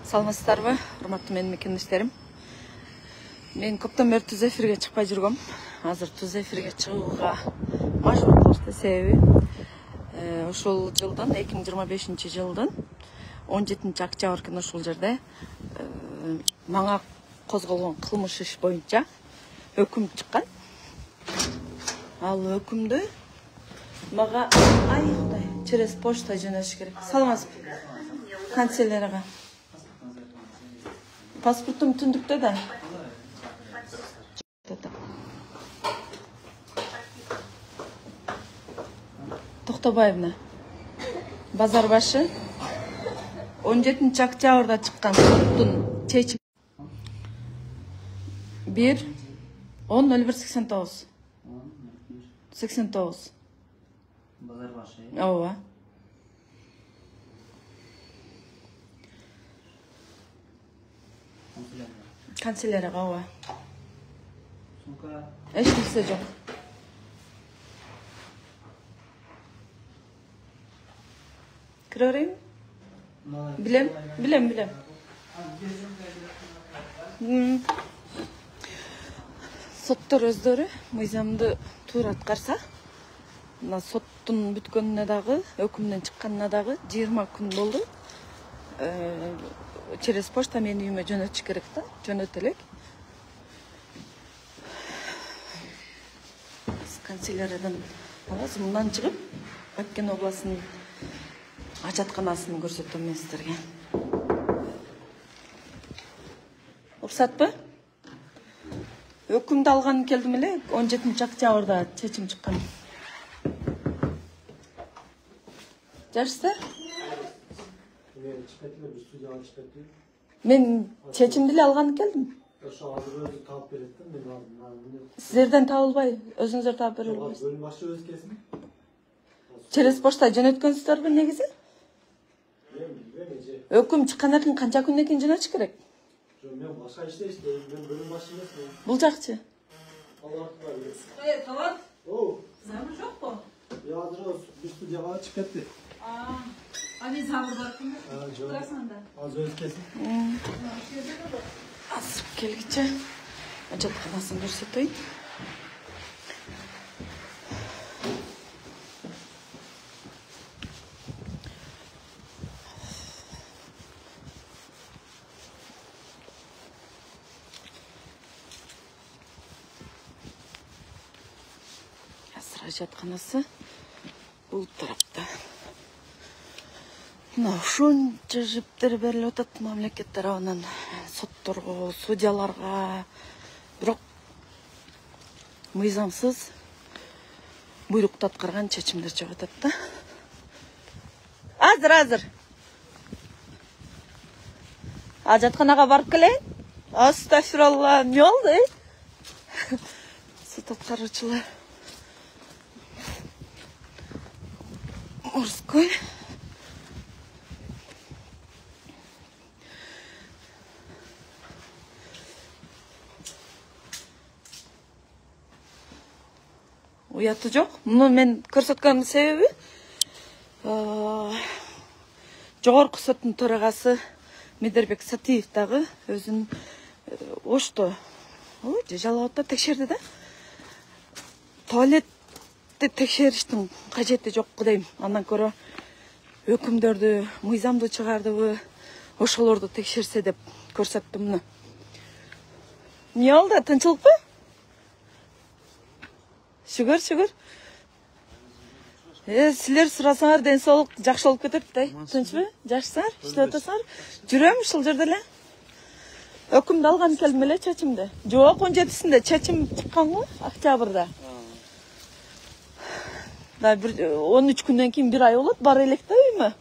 Саламатсыздарбы, урматтуу менин мекендештерим. Мен көптөн бери түз эфирге чыкпай жүргөм. Азыр түз эфирге чыгууга мажбур кылышты. Себеби ушул жылдын 2025 жылдын 17 октябрь күнү ушул жерде мага козголгон кылмыш иш боюнча өкүм чыккан. Ал өкүмдү мага через почта жөнөтүш керек. Саламатсызбы? Канцелярияга. Паспортум түндүктө да. Токтобаевна. Базар башы 17 октябрда чыккан соттун чечими 1-10-01-89. 89. Базар башы. Ооба. Канцелярияга, ооба. Сумка. Эч нерсе жок. Кире берейинби? Билем. Соттор өздөрү мыйзамды туура аткарса, мына соттун бүткөнүнө дагы, өкүмдөн чыкканына дагы 20 күн болду. Через почта менин үйүмө жөнөтүш керек да, жөнөтө элек. Канцеляриядан аласыз, мындан чыгып, Баккен областынын ажатканасын көрсөтөм мен сиздерге. Уруксатпы? Өкүмдү алган келдим эле, 17 октябрда чечим чыккан. Жарышты? Мен чечимди эле алган келдим. Сиздерден табылбай, өзүңүздөр таап бере албайсыз. Бөлүм башы өз келсин. Через почта жөнөткөнсүздөрбү негизи? Өкүм чыккандан кийин канча күндөн кийин жөнөтүш керек? Мен башка иштейм, мен бөлүм башы эмесмин. Бул жакчы. Талат. О, Забыр жокпу? я азыр бир студияга чыгып кетти. Али забыр баркын. Жок. Турасың да. Азыр өз келсин. Азыр келгиче ажатканасын көрсөтөйүн. Ажатканасы бул тарапта. Мына ушунча жиптер берилип атат мамлекет тарабынан сотторго, судьяларга. Бирок мыйзамсыз буйрукту аткарган чечимдер чыгып атат да. Азыр. Ажатканага барып келейин. Астагфиралла, эмне болду? Сот аткаруучулар. Морской. Уяты жок. Муну мен көрсөткөнүн себеби жогорку соттун төрагасы Медербек Сатиев дагы өзүн ошто жалаатта текшерди да. Туалетти текшериштин кажети жокку дейм. Андан көрө өкүмдөрдү, мыйзамды чыгардыбы, ошолорду текшерсе деп көрсөттүм муну. Эмне болду? Тынчылыкпы? Шүгүр. Силер сурасаңар ден соолук жакшы болуп кетет да. Тынчпы? Жакшысыңар? Иштеп атасыңар? Жүрөм ушул жерде эле. Өкүмдү алган келдим эле чечимди. Жок, 17-синде чечим чыккан го, октябрда. Да 13 күндөн кийин 1 ай болот, бара элек да үйүмө.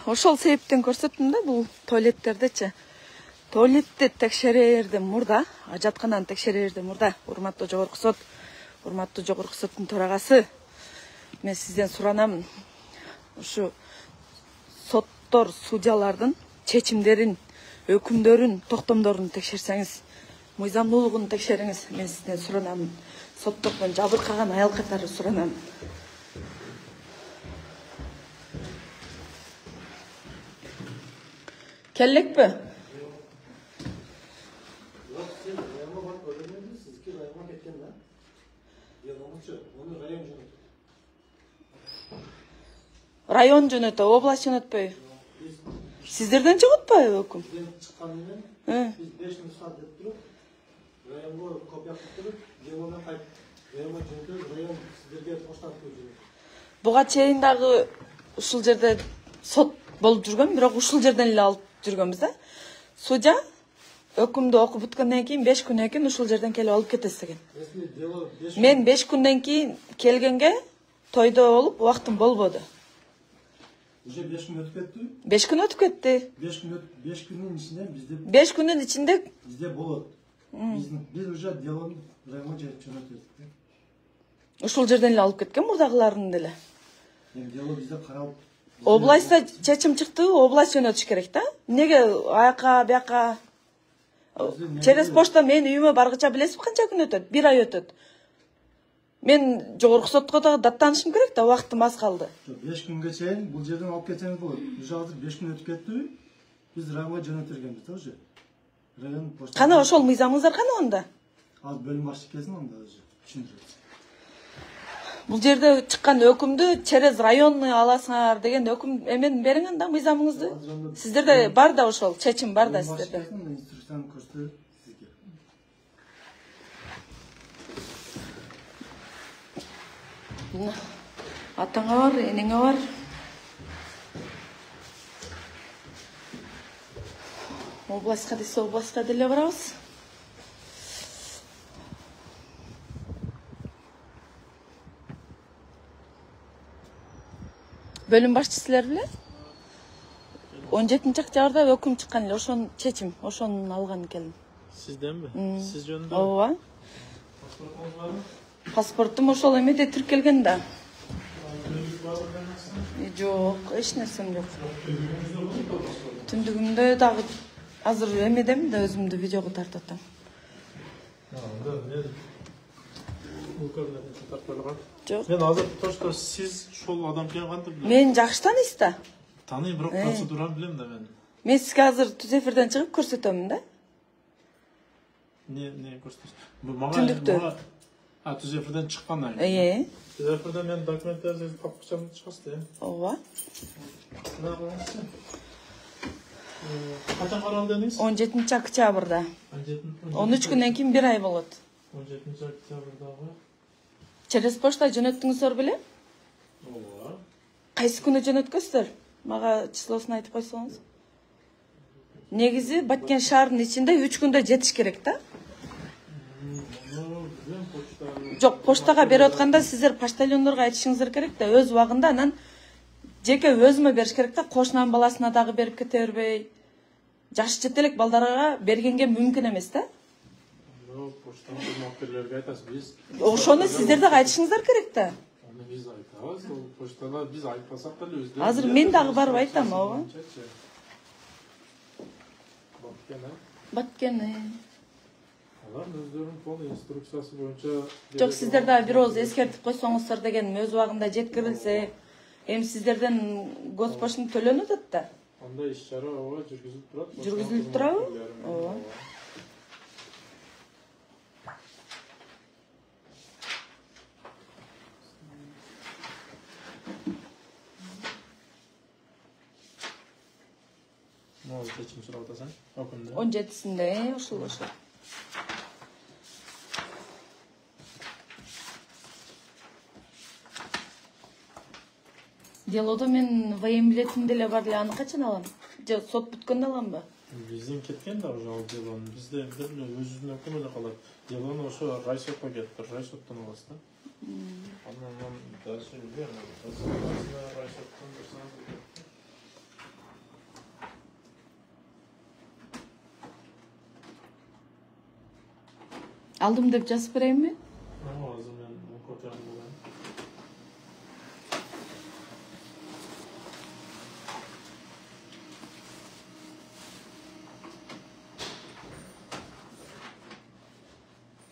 Ошол себептен көрсөттүм да бул туалеттердечи. Туалетти текшерерден мурда, ажаткананы текшерерден мурда, урматтуу жогорку сот, урматтуу жогорку соттун төрагасы, мен сизден суранам. Ушу соттор, судьялардын чечимдерин, өкүмдөрүн, токтомдорун текшерсеңиз, мыйзамдуулугун текшериңиз. Мен сизден суранам. Соттордон жабыркаган аял катары суранам. Kelлекпи? Yok siz rayonga barıp öğrenmediniz. Sizki rayonga ketken da. Yalnızca onu rayon jönötü. Район жөнөтө, область жөнөтпөйбү. Сиздерден чыгытпайбы өкүм? Bizden çıkanından Hı. biz 5 nüsha edip durup rayonga kopya kılıp durup rayonga kayıp rayonga jönötüp rayon sizlerge poşta atıp jönötü. Буга чейин дагы ушул жерде сот болуп жүргөн, бирок ушул жерден эле алып жүргөнбүз да. Судья өкүмдү окуп бүткөндөн кийин 5 күндөн кийин ушул жерден келип алып кетесиз деген. Resmi delo 5 Мен 5 күндөн кийин келгенге тойдо болуп убактым болбоду. Уже 5 gün ötüp etti. 5 күн өтүп кетти. 5 günün içinde 5 күндүн ичинде bizde bol. Biz уже делоны районга жөнөтүп. ушул жерден эле алып кеткен мурдагыларын деле. Yani дело bizde каралып. Областьта чечим чыкты, область жөнөтүш керек да. Эмнеге аяка, бияка через почта мен үйүмө баргыча билесизби канча күн өтөт? 1 ай өтөт. Мен жогорку сотко да даттанышым керек да, убактым аз калды. 5 günge чейин бул жерден алып кетсеңиз болот. Уже азыр 5 gün ötüp кетти. Biz районга жөнөтүргөнбүз да уже. Район почта. Кана ошол мыйзамыңыздар кана онда? Az bölüm başçı kesin onda уже. Түшүндүрөт. Бул жерде чыккан өкүмдү через районный аласыңар деген өкүм эмен бериңин да мыйзамыңызды. Сиздерде бар да ошол чечим бар да сиздерде. Инструкцияны көрсөтөт сизге. Атаңа бар, энеңе бар. Областка десе областка деле барабыз. Бөлүм башчысылар беле? 17-октябрда өкүм чыккан эле, ошон чечим, ошонун алган келдим. Сизденби? Сиз жөнүндө? Ооба. Паспортуңуз барбы? Паспортум ошол эмеде тиркелген да. Түндүгүңүз барбы бермесиңер? Жок, эч нерсем жок. Түндүгүмдө дагы азыр эмедем да өзүмдү видеого тартып атам. Бул кабинетте тартып алган. Жок. Мен азыр точно сиз ушул адам экенин кантип билем? Мен жакшы таанысыз да. Тааныйм, бирок процедураны билем да мен. Мен сизге азыр түз эфирден чыгып көрсөтөмүн да. Не көрсөтөсүз? Мага Түндүктө. түз эфирден чыккандан кийин. Түз эфирден мен документтерди тапкычам чыгасыз да. Ооба. Качан каралды дедиңиз? 17-октябрда. 13 күндөн кийин 1 ай болот. 17-октябрдагы. Через почта жөнөттүңүздөр беле? Ооба. Кайсы күнү жөнөткөзсүздөр? Мага числосун айтып койсоңуз. Негизи Баткен шаарынын ичинде 3 күндө жетиш керек да. Жок, поштага берип атканда сиздер почтальондорго айтышыңыздар керек да, өз убагында анан жеке өзүмө бериш керек да, кошунанын баласына дагы берип кете бербей. Жаш жетелек балдарга бергенге мүмкүн эмес да. Поштанын кызматкерлерге айтасыз, биз Ошону сиздер дагы айтышыңыздар керек да. аны биз айтабыз, ол поштада биз айтпасак деле өздөрү. Азыр мен дагы барып айтам, ооба. Баткени. Алар өздөрүнүн пол инструкциясы боюнча. Жок, сиздер дагы бир ооз эскертип койсоңуздар дегеним, өз убагында жеткирилсе, эми сиздерден госпошун төлөнүп атат да. Андай иш-чара ооба жүргүзүлүп турат. Жүргүзүлүп турабы? Ооба. Могу чечим сурап атасың? Өкүмдө. 17-синде ошол. Делодо мен воен билетим деле бар эле, аны качан алам? Же сот бүткөндө аламбы? Бизден кеткен да уже ал делону. Бизде бир эле өзүнүн өкүмү эле калат. Делону ошо райсотко кетти, райсоттон аласыз да. Анан дальше билбейм. Райсоттон берсеңиз. Алдым деп жазып берейинби? Азыр мен копияны алайын.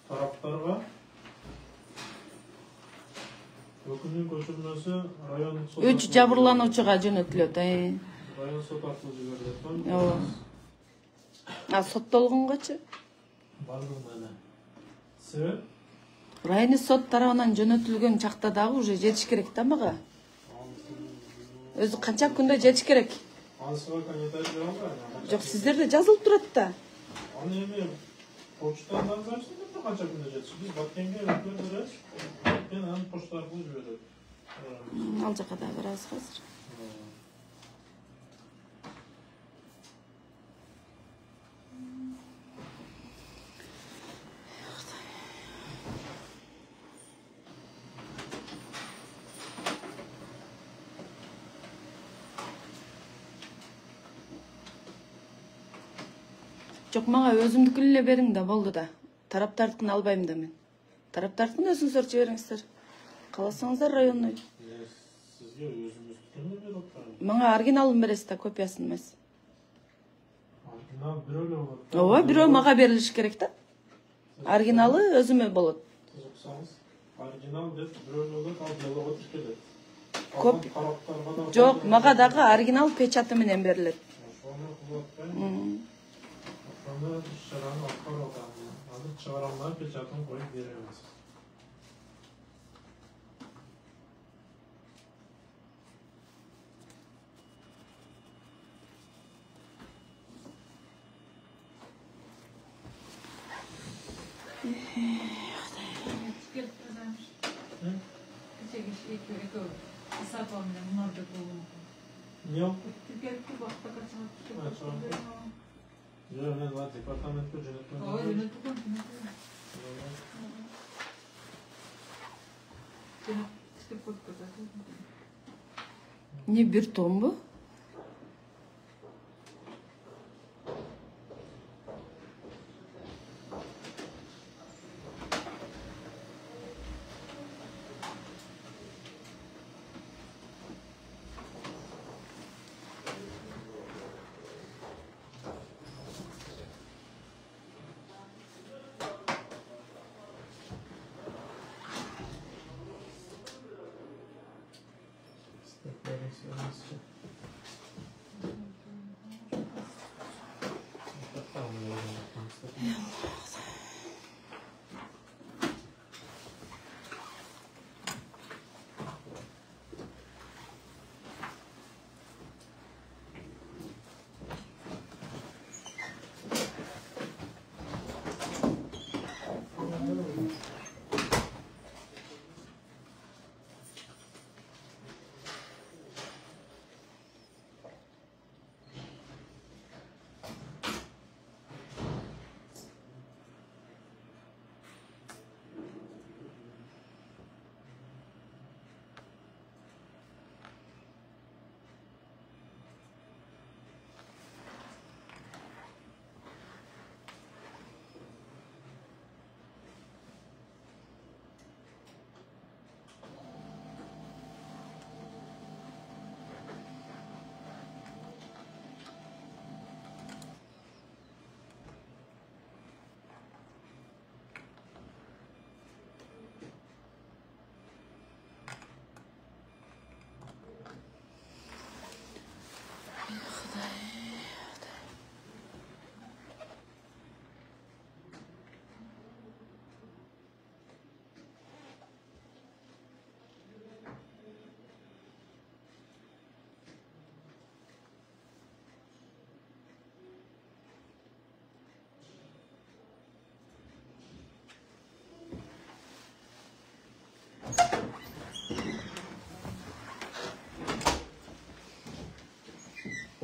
Тараптарга өкүмдүн көчүрмөсү район соту 3 жабырлануучуга жөнөтүлөт. Район сот аркылуу жиберилет. Ооба. А соттолгонгочу? Бардыгына эле. Себеп? Районий сот тарабынан жөнөтүлгөн чакта дагы уже жетиш керек да мага. Өзү канча күндө жетиш керек? Анысыга комментарий бере албайм. Жок, сиздерде жазылып турат да. Аны эми почтадан запись деп канча күндө жетиш. Биз Баткенге өткөн беребиз. Баткен аны почта аркылуу жиберет. Ал жака да барабыз азыр. Жок, мага өзүмдүкүн эле бериң да болду да. Тараптардыкын албайм да мен. Тараптардыкын өзүңүздөр жибериңиздер. Кааласаңыздар районный. Сизге өзүңүздүкүн эле берип атпайбы? Мага оригиналын бересиз да, копиясын эмес. Оригинал бирөө эле болот. Ооба, бирөө мага берилиш керек да. Оригиналы өзүмө болот. Кызыксаңыз, оригинал деп бирөө эле болот, ал делого тиркелет. Коп- Жок, мага дагы оригинал печаты менен берилет. Ошону кылып атпайбы? Ошону шараны аткарып атам. Азыр чыгарамдан печатын коюп беребиз. Gelip kazanmış. Eke hesap almıyor. Bunlar da bu. Не oldu? Gelip bir bakta kaçmak istiyor. Ha, tamam. Yok, ben zaten departamentte yönetmenim. Aa, yönetmen. İşte kod kazanıyor. Не бир том бу?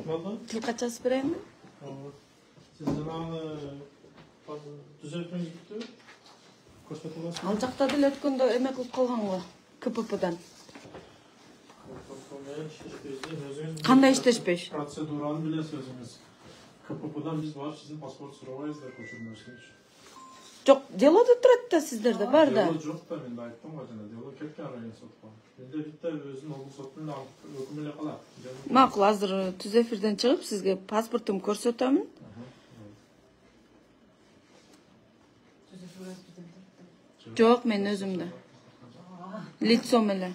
Ne oldu? Тил качасы берейинби? Siz жанагы түзөтмөй бүттү. Көрсөтүп аласыз. Ал жакта деле өткөндө эме кылып калган го, КППдан. Кандай иштешпеш? Процедураны билесиз өзүңүз. КППдан биз барып сиздин паспорт сурабайбыз да көчүрмөсүн үчүн. Жок, делодо турат да сиздерде, бар да. Дело жок да, мен айттым го жана дело кеткен район сотко. Менде битте өзүнүн облус сотунун өкүмү эле калат. Макул, азыр түз эфирден чыгып сизге паспортумду көрсөтөмүн. Жок, мен өзүмдө. Лицом эле.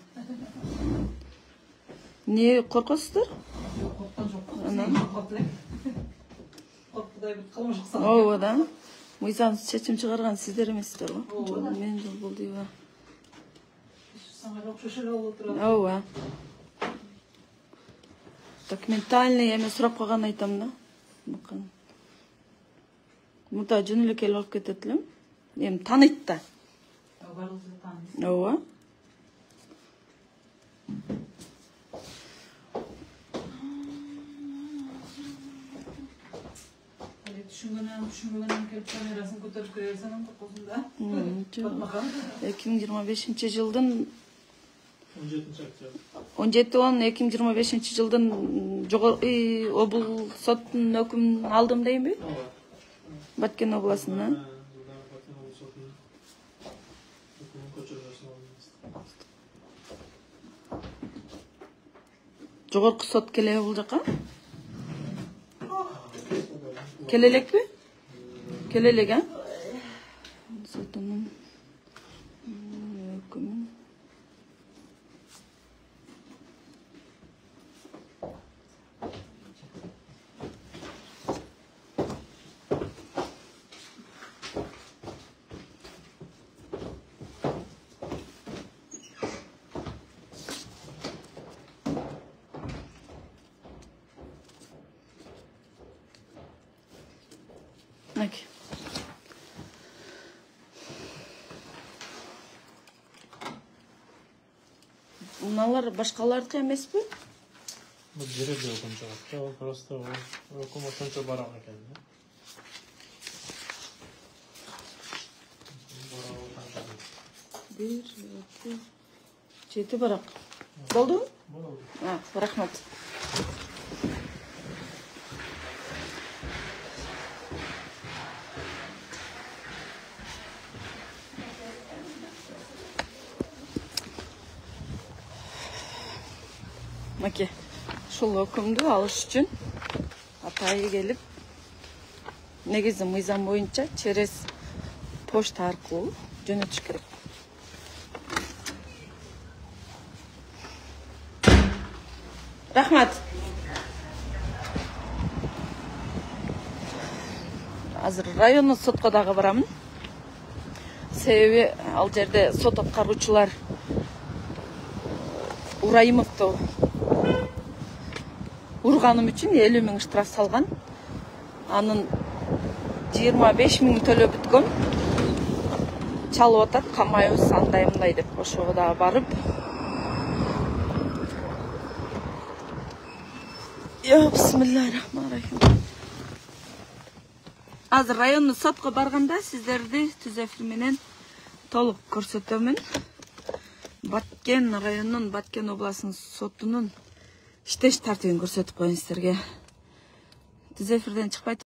Не коркосуздар? Yok, korktan çok. анан Құдай бір қылмыш қылса. ооба да мыйзам чечим чыгарган сиздер эмессиздер го мен жол болду дейби Саңа жоқ шешел алып отырады. ооба документальный эме сурап калган айтам да мурда жөн эле келип алып кетет элем эми тааныйт да Барлығы таныйсыз. ооба Түшүнгөнөн келип камерасын көтөрүп кире берсең коркосуң да. 2025 жылдын 17 октябрь. 17-10-2025 жылдын жогорку облус соттун өкүмүн алдым дейинби? Баткен областынан. Жогорку сот келеби бул жака? Келелекпи? Келелек, а? Сотунун өкүмүн. Окей. Мыналар башкалардыкы эмеспи? Бул жерде өкүм чыгат. Ал просто өкүм ошончо барак экен да. Бир, 2, 7 барак. Болдубу? Болду. Рахмат. Маке, ушул өкүмдү алыш үчүн атайы келип, негизи мыйзам боюнча через почта аркылуу жөнөтүш керек. Рахмат. Азыр райондук сотко дагы барамын. Себеби ал жерде сот аткаруучулар Ураимовду урганым үчүн 50 000 штраф салган. Анын 25 000 төлөп бүткөн. Чалып атат, камайбыз андай мындай деп. Ошого дагы барып. Бисмиллахиррахманиррахим. Азыр райондук сотко барганда сиздерди түз эфир менен толук көрсөтөмүн. Баткен районунун Баткен областынын сотунун иштеш тартибин көрсөтүп коеюн сиздерге. Түз эфирден чыкпай